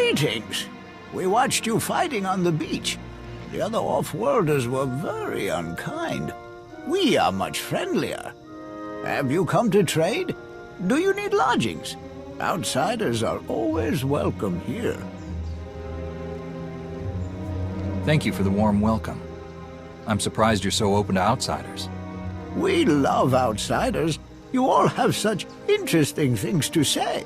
Greetings. We watched you fighting on the beach. The other off-worlders were very unkind. We are much friendlier. Have you come to trade? Do you need lodgings? Outsiders are always welcome here. Thank you for the warm welcome. I'm surprised you're so open to outsiders. We love outsiders. You all have such interesting things to say.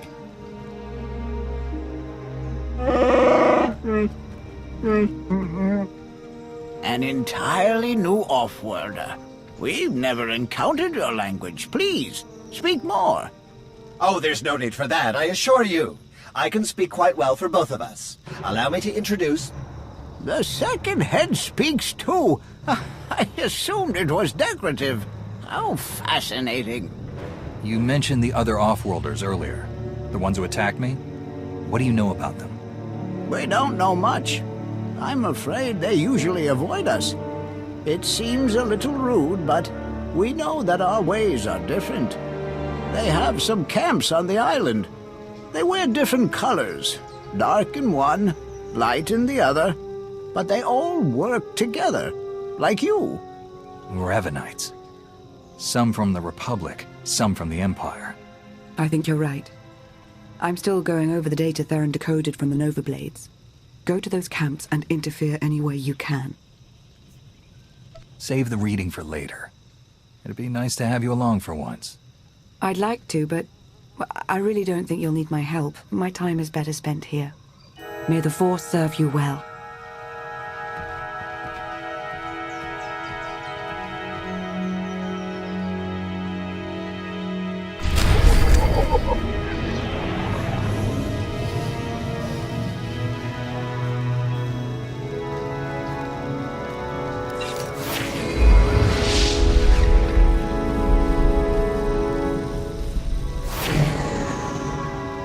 An entirely new off-worlder. We've never encountered your language. Please, speak more. Oh, there's no need for that, I assure you. I can speak quite well for both of us. Allow me to introduce... The second head speaks too. I assumed it was decorative. How fascinating. You mentioned the other off-worlders earlier. The ones who attacked me? What do you know about them? We don't know much. I'm afraid they usually avoid us. It seems a little rude, but we know that our ways are different. They have some camps on the island. They wear different colors, dark in one, light in the other, but they all work together, like you. Revenites. Some from the Republic, some from the Empire. I think you're right. I'm still going over the data Theron decoded from the Nova Blades. Go to those camps and interfere any way you can. Save the reading for later. It'd be nice to have you along for once. I'd like to, but I really don't think you'll need my help. My time is better spent here. May the Force serve you well.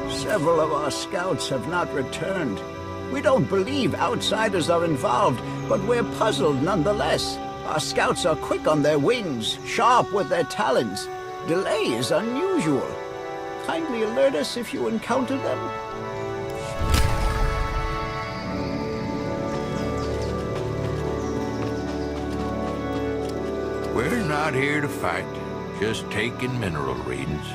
Several of our scouts have not returned. We don't believe outsiders are involved, but we're puzzled nonetheless. Our scouts are quick on their wings, sharp with their talons. Delay is unusual. Kindly alert us if you encounter them. We're not here to fight, just taking mineral readings.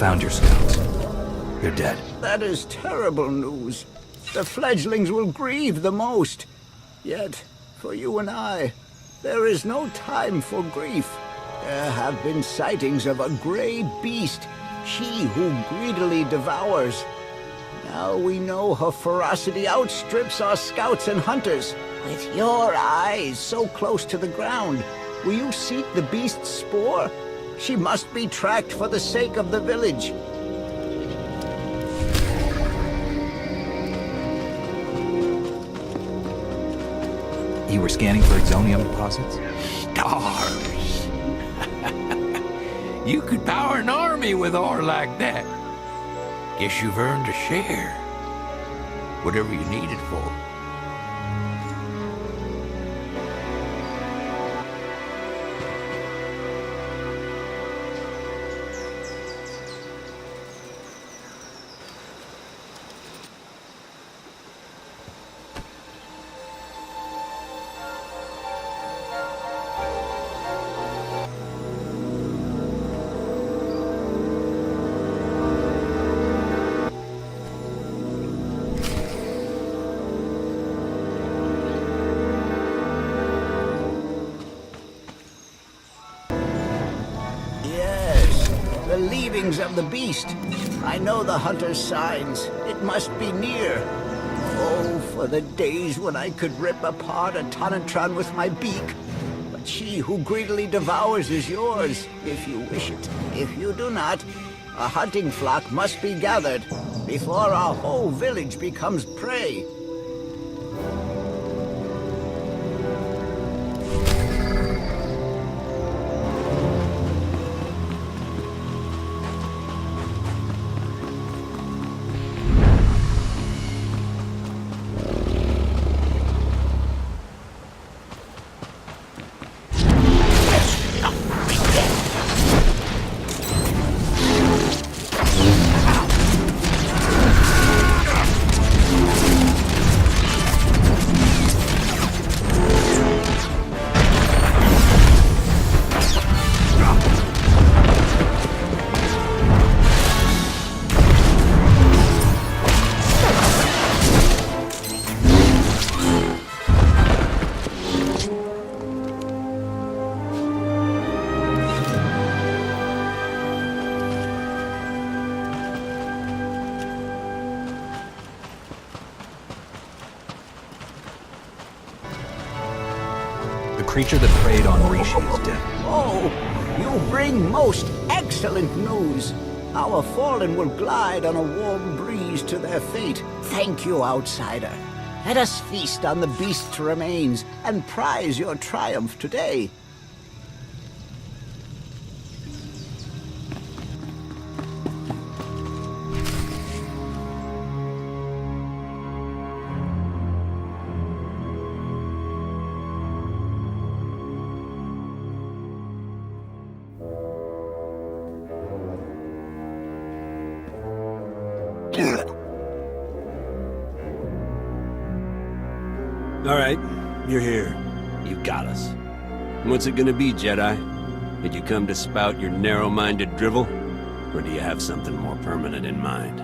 found your scouts. They're dead. That is terrible news. The fledglings will grieve the most. Yet, for you and I, there is no time for grief. There have been sightings of a gray beast, she who greedily devours. Now we know her ferocity outstrips our scouts and hunters. With your eyes so close to the ground, will you seek the beast's spoor? She must be tracked for the sake of the village. You were scanning for exonium deposits? Stars! You could power an army with ore like that. Guess you've earned a share. Whatever you need it for. The leavings of the beast. I know the hunter's signs. It must be near. Oh, for the days when I could rip apart a Tonatron with my beak. But she who greedily devours is yours, if you wish it. If you do not, a hunting flock must be gathered before our whole village becomes prey. The creature that preyed on Rishi is dead. Oh, you bring most excellent news. Our fallen will glide on a warm breeze to their fate. Thank you, outsider. Let us feast on the beast's remains and prize your triumph today. All right, you're here. You got us. What's it gonna be, Jedi? Did you come to spout your narrow-minded drivel? Or do you have something more permanent in mind?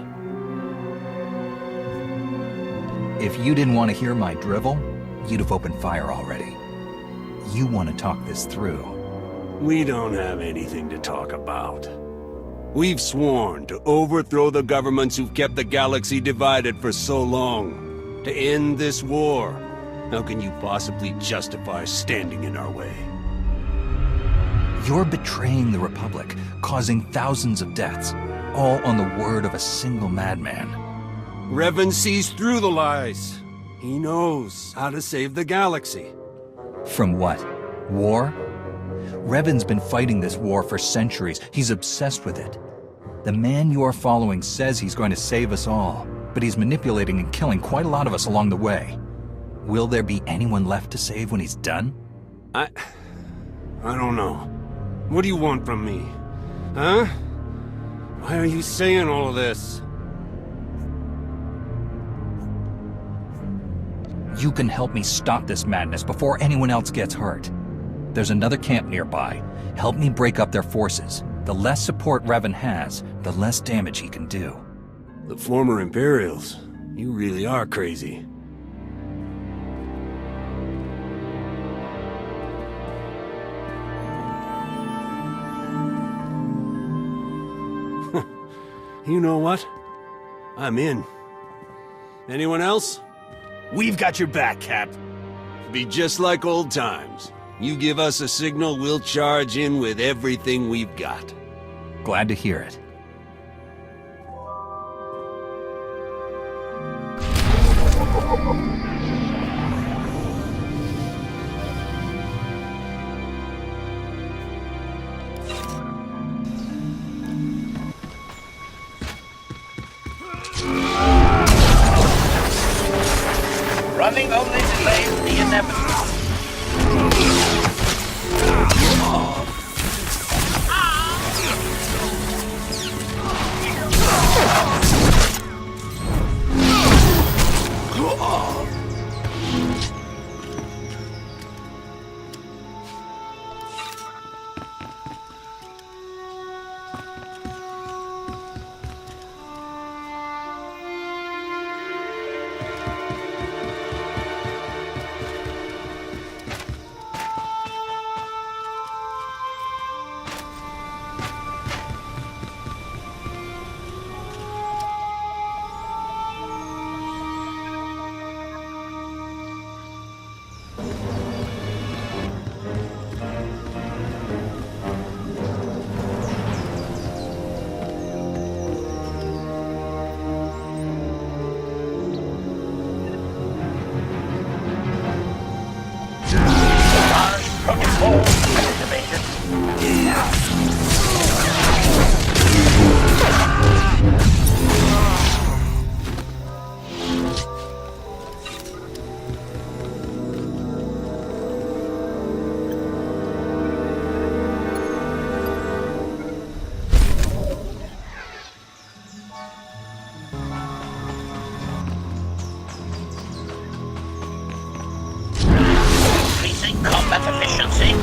If you didn't want to hear my drivel, you'd have opened fire already. You want to talk this through. We don't have anything to talk about. We've sworn to overthrow the governments who've kept the galaxy divided for so long. To end this war. How can you possibly justify standing in our way? You're betraying the Republic, causing thousands of deaths, all on the word of a single madman. Revan sees through the lies. He knows how to save the galaxy. From what? War? Revan's been fighting this war for centuries. He's obsessed with it. The man you are following says he's going to save us all, but he's manipulating and killing quite a lot of us along the way. Will there be anyone left to save when he's done? I don't know. What do you want from me? Huh? Why are you saying all of this? You can help me stop this madness before anyone else gets hurt. There's another camp nearby. Help me break up their forces. The less support Revan has, the less damage he can do. The former Imperials, you really are crazy. You know what? I'm in. Anyone else? We've got your back, Cap. Be just like old times. You give us a signal, we'll charge in with everything we've got. Glad to hear it. Running only delays the inevitable. Combat efficiency.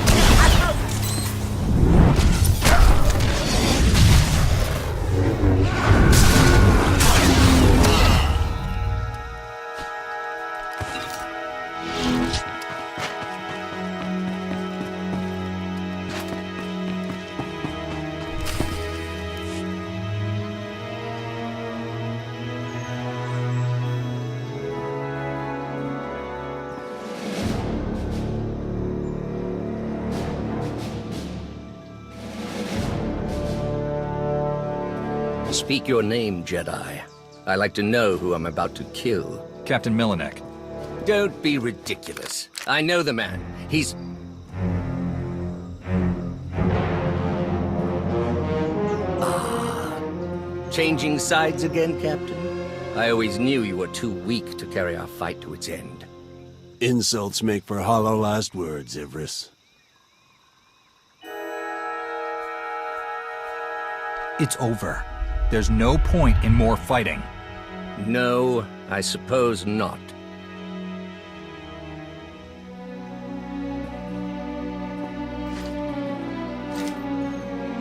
Speak your name, Jedi. I like to know who I'm about to kill. Captain Milinek. Don't be ridiculous. I know the man. He's... Changing sides again, Captain? I always knew you were too weak to carry our fight to its end. Insults make for hollow last words, Ivris. It's over. There's no point in more fighting. No, I suppose not.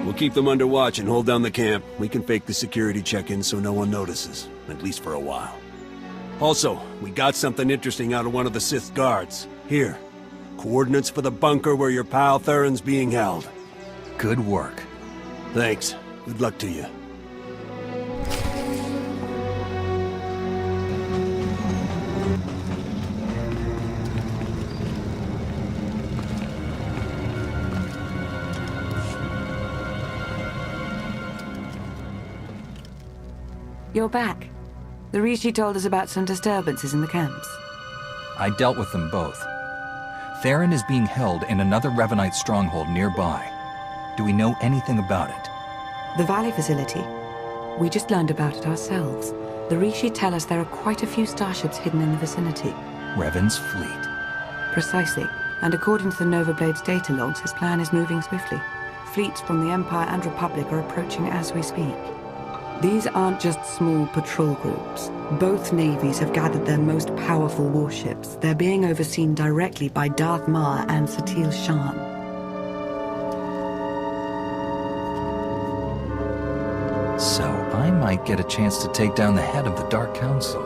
We'll keep them under watch and hold down the camp. We can fake the security check-in so no one notices, at least for a while. Also, we got something interesting out of one of the Sith guards. Here, coordinates for the bunker where your pal Theron's being held. Good work. Thanks. Good luck to you. You're back. The Rishi told us about some disturbances in the camps. I dealt with them both. Theron is being held in another Revanite stronghold nearby. Do we know anything about it? The Valley facility. We just learned about it ourselves. The Rishi tell us there are quite a few starships hidden in the vicinity. Revan's fleet. Precisely. And according to the Nova Blade's data logs, his plan is moving swiftly. Fleets from the Empire and Republic are approaching as we speak. These aren't just small patrol groups. Both navies have gathered their most powerful warships. They're being overseen directly by Darth Mar and Satil Shan. might get a chance to take down the head of the Dark Council.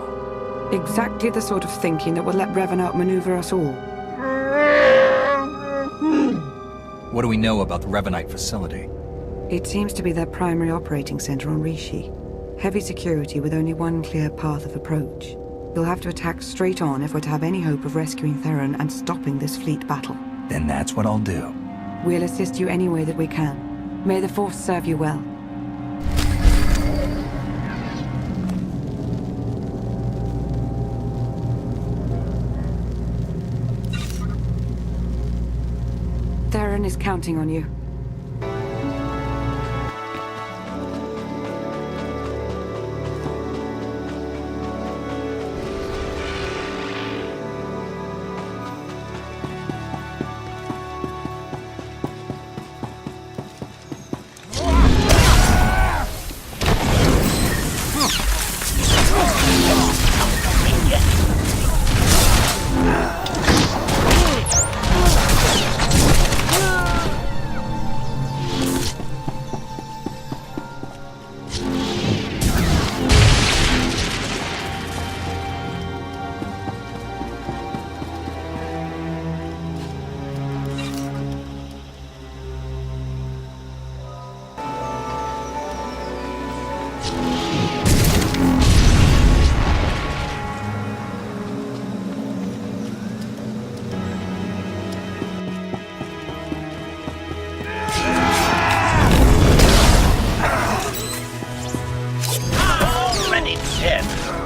Exactly the sort of thinking that would let Revan outmaneuver us all. What do we know about the Revanite facility? It seems to be their primary operating center on Rishi. Heavy security with only one clear path of approach. You'll have to attack straight on if we're to have any hope of rescuing Theron and stopping this fleet battle. Then that's what I'll do. We'll assist you any way that we can. May the Force serve you well. Theron is counting on you.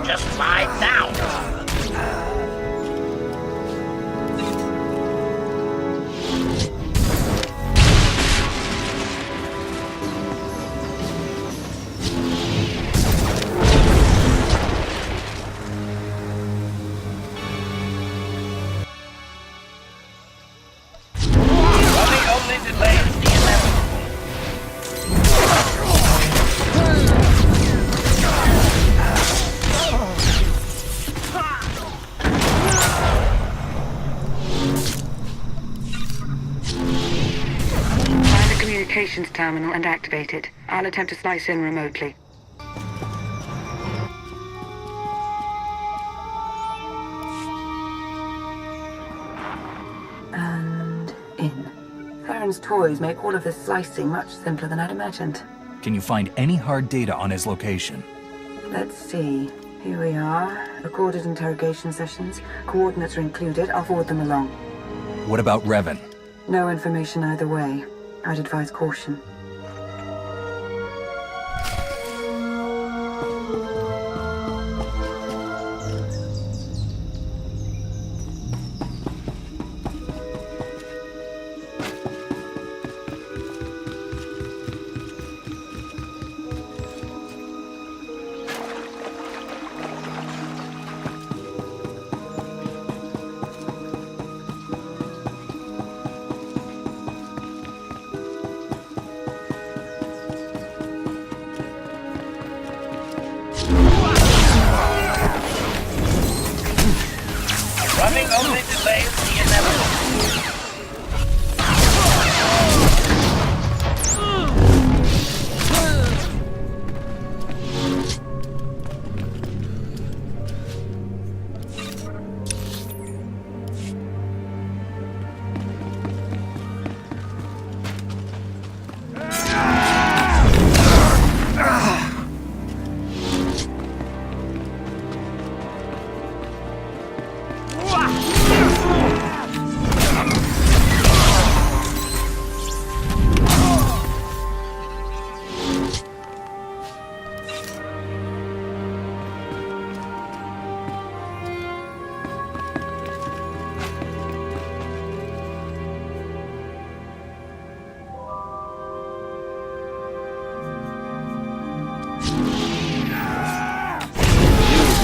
Just lie down. Running only delays the inevitable. Communications terminal and activate it. I'll attempt to slice in remotely. And in. Theron's toys make all of this slicing much simpler than I'd imagined. Can you find any hard data on his location? Let's see. Here we are. Recorded interrogation sessions. Coordinates are included. I'll forward them along. What about Revan? No information either way. I'd advise caution. Running only delays the inevitable.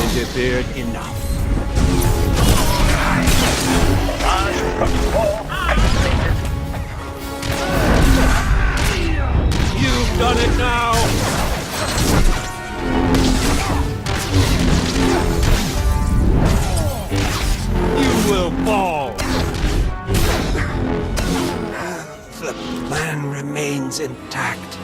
Interfered enough. You've done it now! You will fall! The plan remains intact.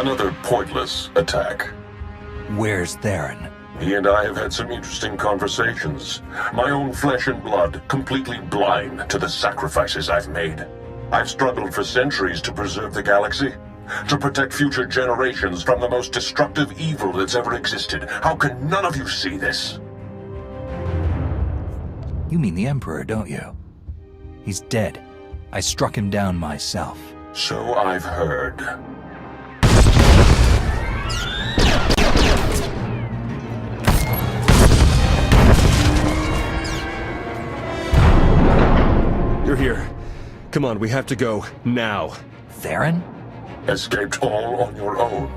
Another pointless attack. Where's Theron? He and I have had some interesting conversations. My own flesh and blood, completely blind to the sacrifices I've made. I've struggled for centuries to preserve the galaxy, to protect future generations from the most destructive evil that's ever existed. How can none of you see this? You mean the Emperor, don't you? He's dead. I struck him down myself. So I've heard. You're here. Come on, we have to go, now. Theron? Escaped all on your own.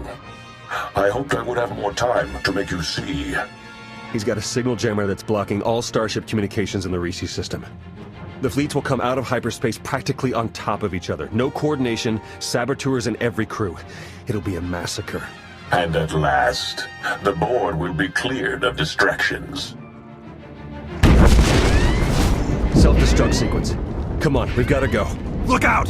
I hoped I would have more time to make you see. He's got a signal jammer that's blocking all Starship communications in the Risi system. The fleets will come out of hyperspace practically on top of each other. No coordination, saboteurs in every crew. It'll be a massacre. And at last, the board will be cleared of distractions. Self-destruct sequence. Come on, we've got to go. Look out!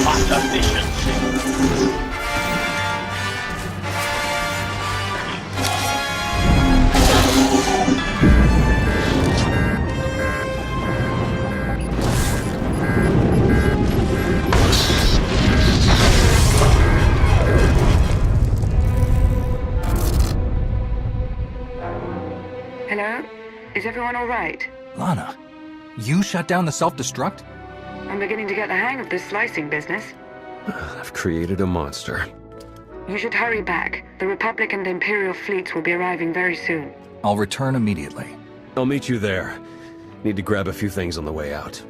What efficiency! Hello? Is everyone all right? Lana, you shut down the self-destruct? I'm beginning to get the hang of this slicing business. I've created a monster. You should hurry back. The Republic and Imperial fleets will be arriving very soon. I'll return immediately. I'll meet you there. Need to grab a few things on the way out.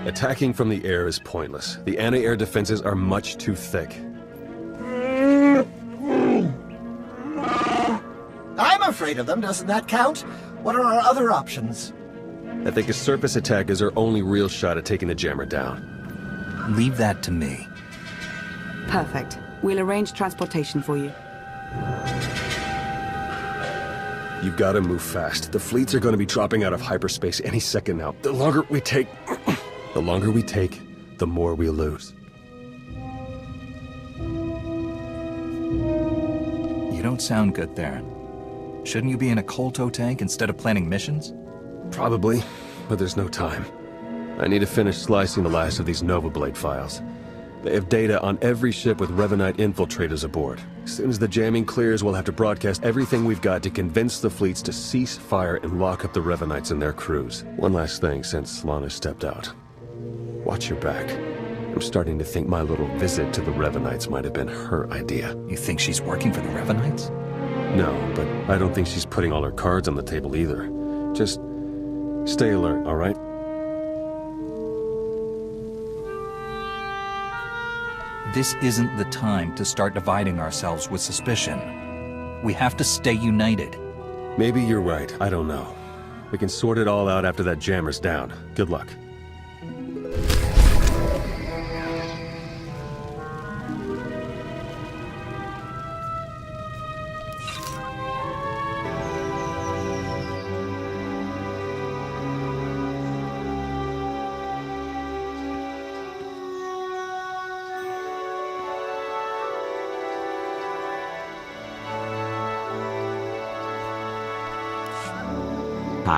Attacking from the air is pointless. The anti-air defenses are much too thick. I'm afraid of them, doesn't that count? What are our other options? I think a surface attack is our only real shot at taking the jammer down. Leave that to me. Perfect. We'll arrange transportation for you. You've got to move fast. The fleets are going to be dropping out of hyperspace any second now. The longer we take, the more we lose. You don't sound good, Theron. Shouldn't you be in a Kolto tank instead of planning missions? Probably, but there's no time. I need to finish slicing the last of these Nova Blade files. They have data on every ship with Revanite infiltrators aboard. As soon as the jamming clears, we'll have to broadcast everything we've got to convince the fleets to cease fire and lock up the Revanites and their crews. One last thing since Lana stepped out. Watch your back. I'm starting to think my little visit to the Revanites might have been her idea. You think she's working for the Revanites? No, but I don't think she's putting all her cards on the table either. Just stay alert, all right? This isn't the time to start dividing ourselves with suspicion. We have to stay united. Maybe you're right, I don't know. We can sort it all out after that jammer's down. Good luck.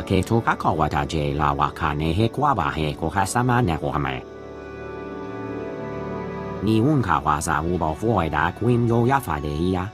Ke toka kawata je la wakane he kwaba he kohasama ne kohame. Ni unka wasa ubo fuida quim yo ya fa de ya.